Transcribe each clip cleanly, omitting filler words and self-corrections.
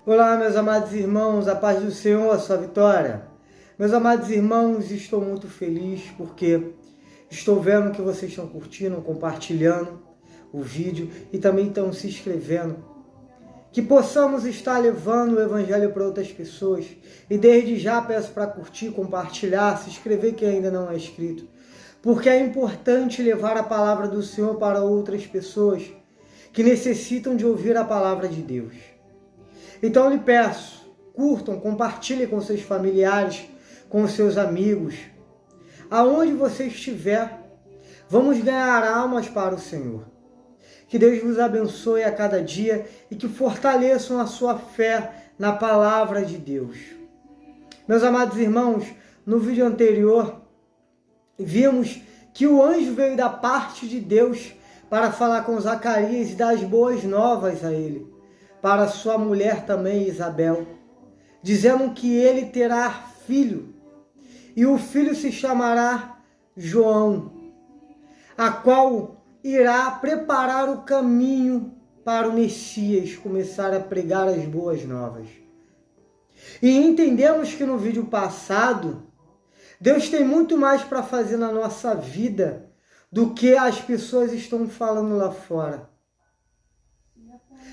Olá, meus amados irmãos, a paz do Senhor, a sua vitória. Meus amados irmãos, estou muito feliz porque estou vendo que vocês estão curtindo, compartilhando o vídeo e também estão se inscrevendo. Que possamos estar levando o Evangelho para outras pessoas. E desde já peço para curtir, compartilhar, se inscrever quem ainda não é inscrito. Porque é importante levar a palavra do Senhor para outras pessoas que necessitam de ouvir a palavra de Deus. Então eu lhe peço, curtam, compartilhem com seus familiares, com seus amigos. Aonde você estiver, vamos ganhar almas para o Senhor. Que Deus vos abençoe a cada dia e que fortaleçam a sua fé na palavra de Deus. Meus amados irmãos, no vídeo anterior, vimos que o anjo veio da parte de Deus para falar com Zacarias e dar as boas novas a ele, para sua mulher também, Isabel, dizendo que ele terá filho, e o filho se chamará João, a qual irá preparar o caminho para o Messias começar a pregar as boas novas. E entendemos que no vídeo passado, Deus tem muito mais para fazer na nossa vida do que as pessoas estão falando lá fora.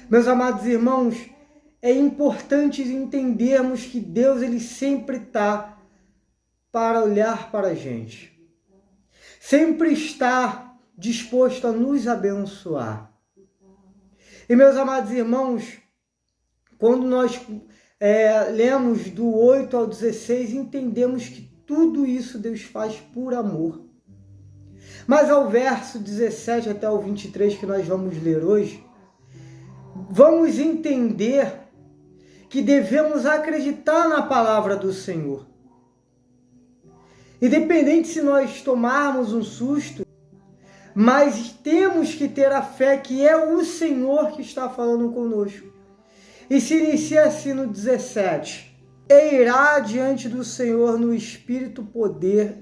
Meus amados irmãos, é importante entendermos que Deus ele sempre está para olhar para a gente. Sempre está disposto a nos abençoar. E meus amados irmãos, quando nós lemos do 8 ao 16, entendemos que tudo isso Deus faz por amor. Mas ao verso 17 até o 23 que nós vamos ler hoje, vamos entender que devemos acreditar na palavra do Senhor. Independente se nós tomarmos um susto, mas temos que ter a fé que é o Senhor que está falando conosco. E se inicia assim no 17. E irá diante do Senhor no espírito poder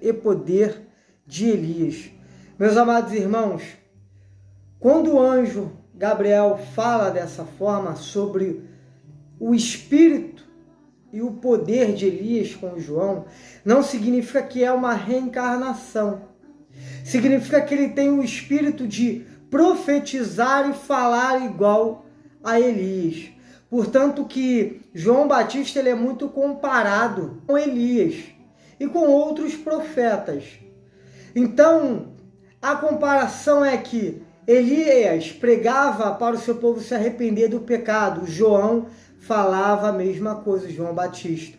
de Elias. Meus amados irmãos, quando o anjo Gabriel fala dessa forma sobre o espírito e o poder de Elias com João, não significa que é uma reencarnação. Significa que ele tem o espírito de profetizar e falar igual a Elias. Portanto que João Batista ele é muito comparado com Elias e com outros profetas. Então, a comparação é que Elias pregava para o seu povo se arrepender do pecado. João falava a mesma coisa, João Batista.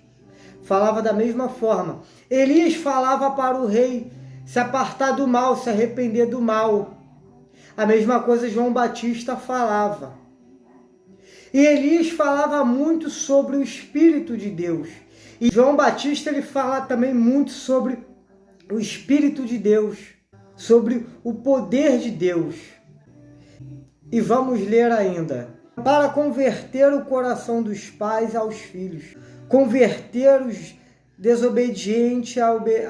Falava da mesma forma. Elias falava para o rei se apartar do mal, se arrepender do mal. A mesma coisa João Batista falava. E Elias falava muito sobre o Espírito de Deus. E João Batista ele fala também muito sobre o Espírito de Deus, sobre o poder de Deus. E vamos ler ainda. Para converter o coração dos pais aos filhos, converter os desobedientes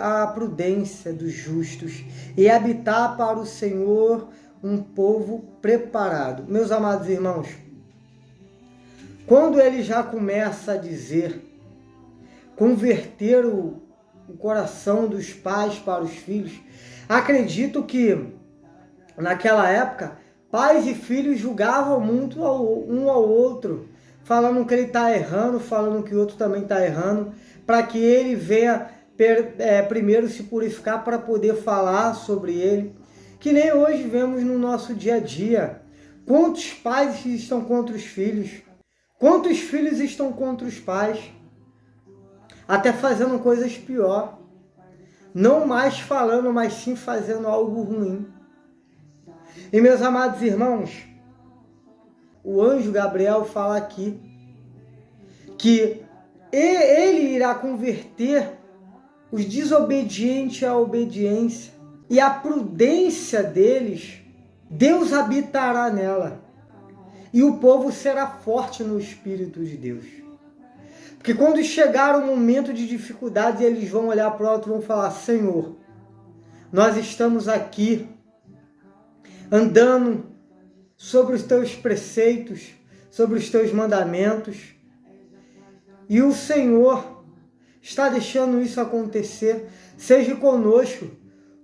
à prudência dos justos e habitar para o Senhor um povo preparado. Meus amados irmãos, quando ele já começa a dizer converter o coração dos pais para os filhos, acredito que naquela época pais e filhos julgavam muito um ao outro, falando que ele está errando, falando que o outro também está errando, para que ele venha primeiro se purificar para poder falar sobre ele, que nem hoje vemos no nosso dia a dia. Quantos pais estão contra os filhos? Quantos filhos estão contra os pais? Até fazendo coisas pior. Não mais falando, mas sim fazendo algo ruim. E meus amados irmãos, o anjo Gabriel fala aqui que ele irá converter os desobedientes à obediência e a prudência deles, Deus habitará nela. E o povo será forte no Espírito de Deus. Porque quando chegar o momento de dificuldade, eles vão olhar para o alto e vão falar: Senhor, nós estamos aqui andando sobre os teus preceitos, sobre os teus mandamentos, E o Senhor está deixando isso acontecer. Seja conosco,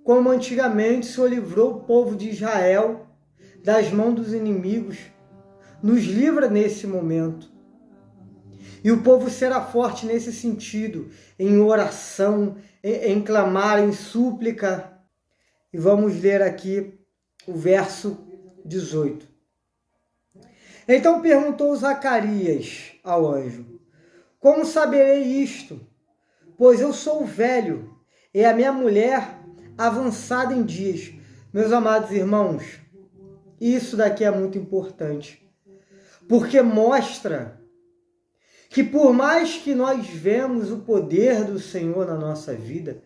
como antigamente o Senhor livrou o povo de Israel das mãos dos inimigos. Nos livra nesse momento. E o povo será forte nesse sentido, em oração, em clamar, em súplica. E vamos ler aqui o verso 18. Então perguntou Zacarias ao anjo: como saberei isto? Pois eu sou velho e a minha mulher avançada em dias. Meus amados irmãos, isso daqui é muito importante, porque mostra que por mais que nós vemos o poder do Senhor na nossa vida,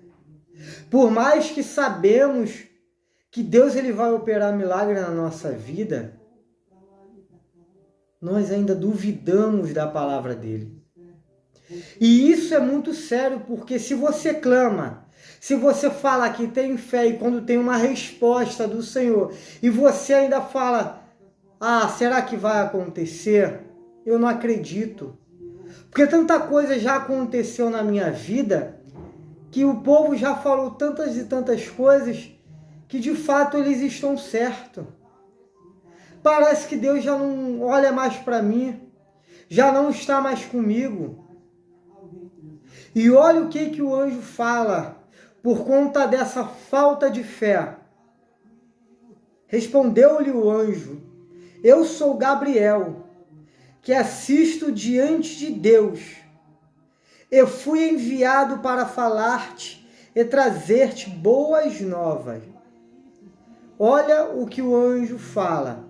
por mais que sabemos que Deus ele vai operar milagre na nossa vida, nós ainda duvidamos da palavra dele. E isso é muito sério, porque se você clama, se você fala que tem fé e quando tem uma resposta do Senhor, e você ainda fala, será que vai acontecer? Eu não acredito. Porque tanta coisa já aconteceu na minha vida, que o povo já falou tantas e tantas coisas, que de fato eles estão certos. Parece que Deus já não olha mais para mim, já não está mais comigo. E olha o que o anjo fala, por conta dessa falta de fé. Respondeu-lhe o anjo: eu sou Gabriel, que assisto diante de Deus. Eu fui enviado para falar-te e trazer-te boas novas. Olha o que o anjo fala.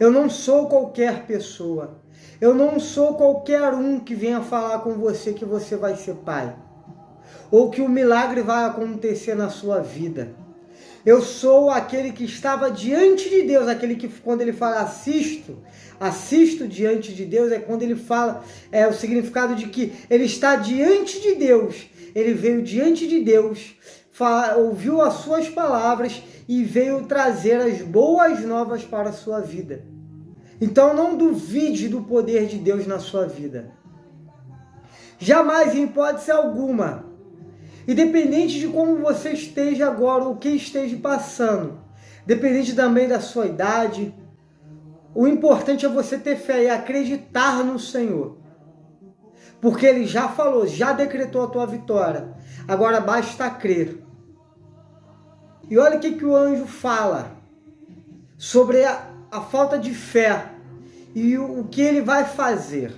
Eu não sou qualquer pessoa. Eu não sou qualquer um que venha falar com você que você vai ser pai. Ou que o milagre vai acontecer na sua vida. Eu sou aquele que estava diante de Deus, aquele que quando ele fala assisto diante de Deus, é quando ele fala, o significado de que ele está diante de Deus. Ele veio diante de Deus, ouviu as suas palavras e veio trazer as boas novas para a sua vida. Então não duvide do poder de Deus na sua vida. Jamais, em hipótese alguma, independente de como você esteja agora, o que esteja passando, dependente também da sua idade, o importante é você ter fé e acreditar no Senhor. Porque Ele já falou, já decretou a tua vitória. Agora basta crer. E olha o que o anjo fala sobre a falta de fé e o que ele vai fazer.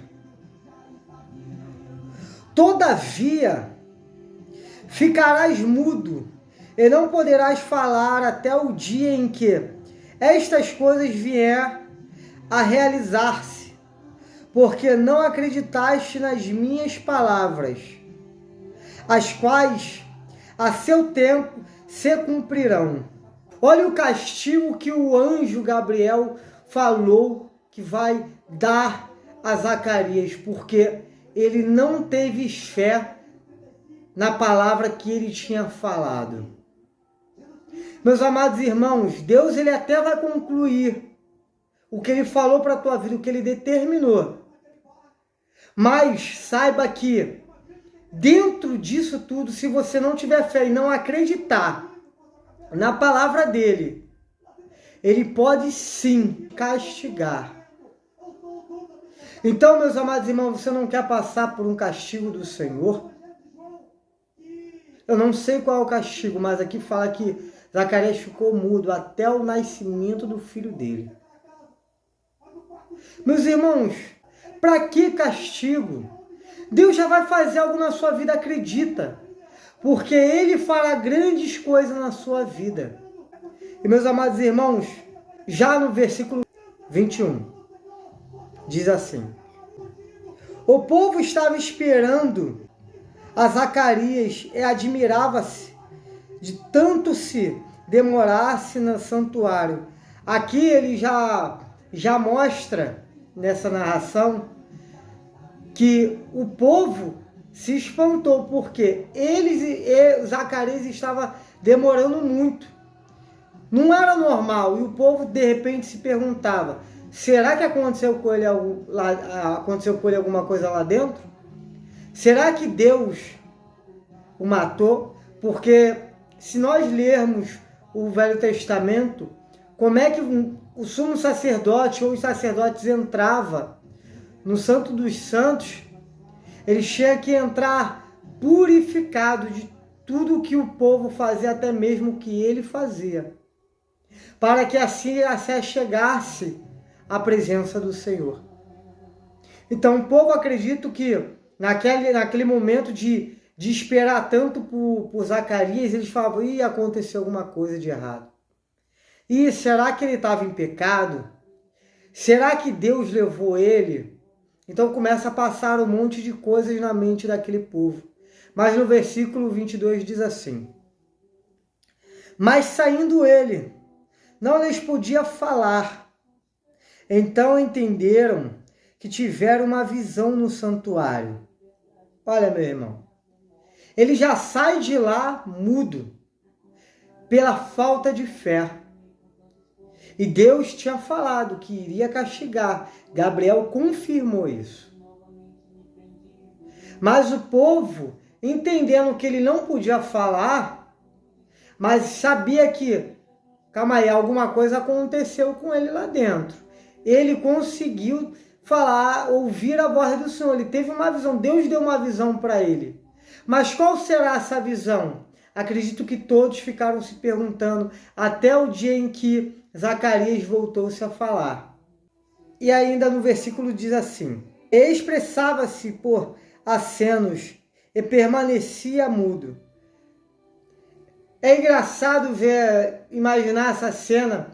Todavia, ficarás mudo e não poderás falar até o dia em que estas coisas vier a realizar-se, porque não acreditaste nas minhas palavras, as quais a seu tempo se cumprirão. Olha o castigo que o anjo Gabriel falou que vai dar a Zacarias, porque ele não teve fé na palavra que ele tinha falado. Meus amados irmãos, Deus ele até vai concluir o que ele falou para a tua vida, o que ele determinou. Mas saiba que dentro disso tudo, se você não tiver fé e não acreditar na palavra dele, ele pode sim castigar. Então, meus amados irmãos, você não quer passar por um castigo do Senhor? Eu não sei qual é o castigo, mas aqui fala que Zacarias ficou mudo até o nascimento do filho dele. Meus irmãos, para que castigo? Deus já vai fazer algo na sua vida, acredita. Porque Ele fará grandes coisas na sua vida. E meus amados irmãos, já no versículo 21, diz assim: o povo estava esperando a Zacarias e admirava-se de tanto se demorasse no santuário. Aqui ele já mostra, nessa narração, que o povo se espantou, porque Zacarias estava demorando muito. Não era normal, e o povo de repente se perguntava, será que aconteceu com ele alguma coisa lá dentro? Será que Deus o matou? Porque se nós lermos o Velho Testamento, como é que o sumo sacerdote ou os sacerdotes entrava no Santo dos Santos? Eles tinham que entrar purificado de tudo que o povo fazia, até mesmo o que ele fazia, para que assim se chegasse à presença do Senhor. Então o povo, acredito que naquele momento de esperar tanto por Zacarias, eles falavam, ia acontecer alguma coisa de errado. E será que ele estava em pecado? Será que Deus levou ele? Então começa a passar um monte de coisas na mente daquele povo. Mas no versículo 22 diz assim: mas saindo ele, não lhes podia falar. Então entenderam que tiveram uma visão no santuário. Olha, meu irmão, ele já sai de lá mudo, pela falta de fé. E Deus tinha falado que iria castigar. Gabriel confirmou isso. Mas o povo, entendendo que ele não podia falar, mas sabia que, calma aí, alguma coisa aconteceu com ele lá dentro. Ele conseguiu falar, ouvir a voz do Senhor. Ele teve uma visão, Deus deu uma visão para ele. Mas qual será essa visão? Acredito que todos ficaram se perguntando até o dia em que Zacarias voltou-se a falar. E ainda no versículo diz assim: expressava-se por acenos e permanecia mudo. É engraçado imaginar essa cena,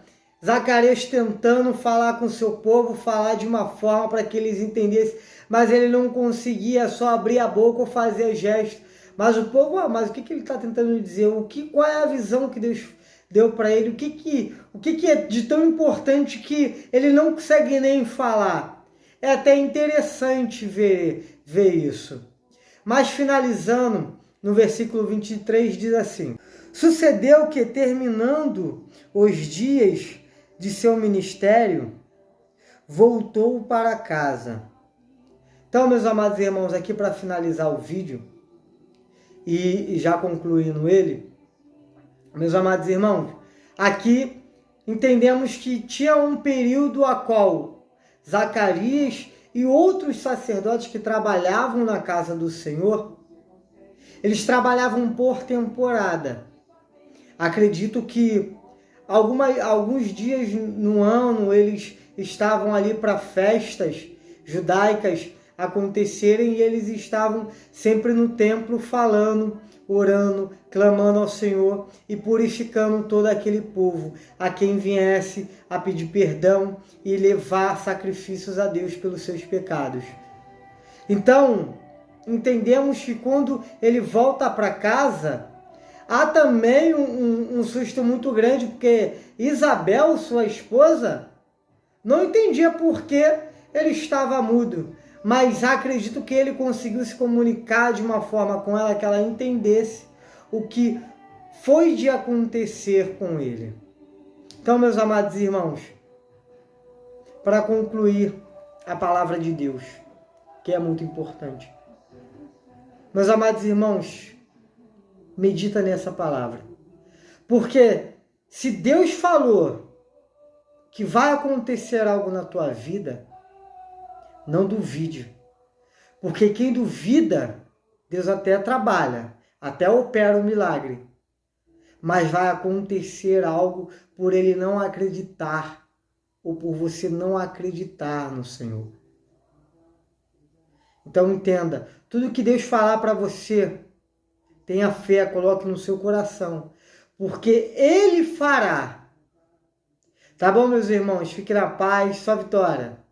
Zacarias tentando falar com o seu povo, falar de uma forma para que eles entendessem, mas ele não conseguia, só abrir a boca ou fazer gesto. Mas o povo, mas o que ele está tentando dizer? Qual é a visão que Deus deu para ele? O que é de tão importante que ele não consegue nem falar? É até interessante ver isso. Mas finalizando, no versículo 23 diz assim: sucedeu que, terminando os dias de seu ministério, voltou para casa. Então, meus amados irmãos, aqui para finalizar o vídeo, e já concluindo ele, meus amados irmãos, aqui entendemos que tinha um período a qual Zacarias e outros sacerdotes que trabalhavam na casa do Senhor, eles trabalhavam por temporada. Acredito que alguns dias no ano eles estavam ali para festas judaicas acontecerem e eles estavam sempre no templo falando, orando, clamando ao Senhor e purificando todo aquele povo a quem viesse a pedir perdão e levar sacrifícios a Deus pelos seus pecados. Então, entendemos que quando ele volta para casa, há também um susto muito grande, porque Isabel, sua esposa, não entendia por que ele estava mudo, mas acredito que ele conseguiu se comunicar de uma forma com ela que ela entendesse o que foi de acontecer com ele. Então, meus amados irmãos, para concluir a palavra de Deus, que é muito importante. Meus amados irmãos, medita nessa palavra. Porque se Deus falou que vai acontecer algo na tua vida, não duvide. Porque quem duvida, Deus até trabalha, até opera um milagre. Mas vai acontecer algo por ele não acreditar, ou por você não acreditar no Senhor. Então entenda, tudo que Deus falar para você, tenha fé, coloque no seu coração, porque Ele fará. Tá bom, meus irmãos? Fique na paz, só vitória.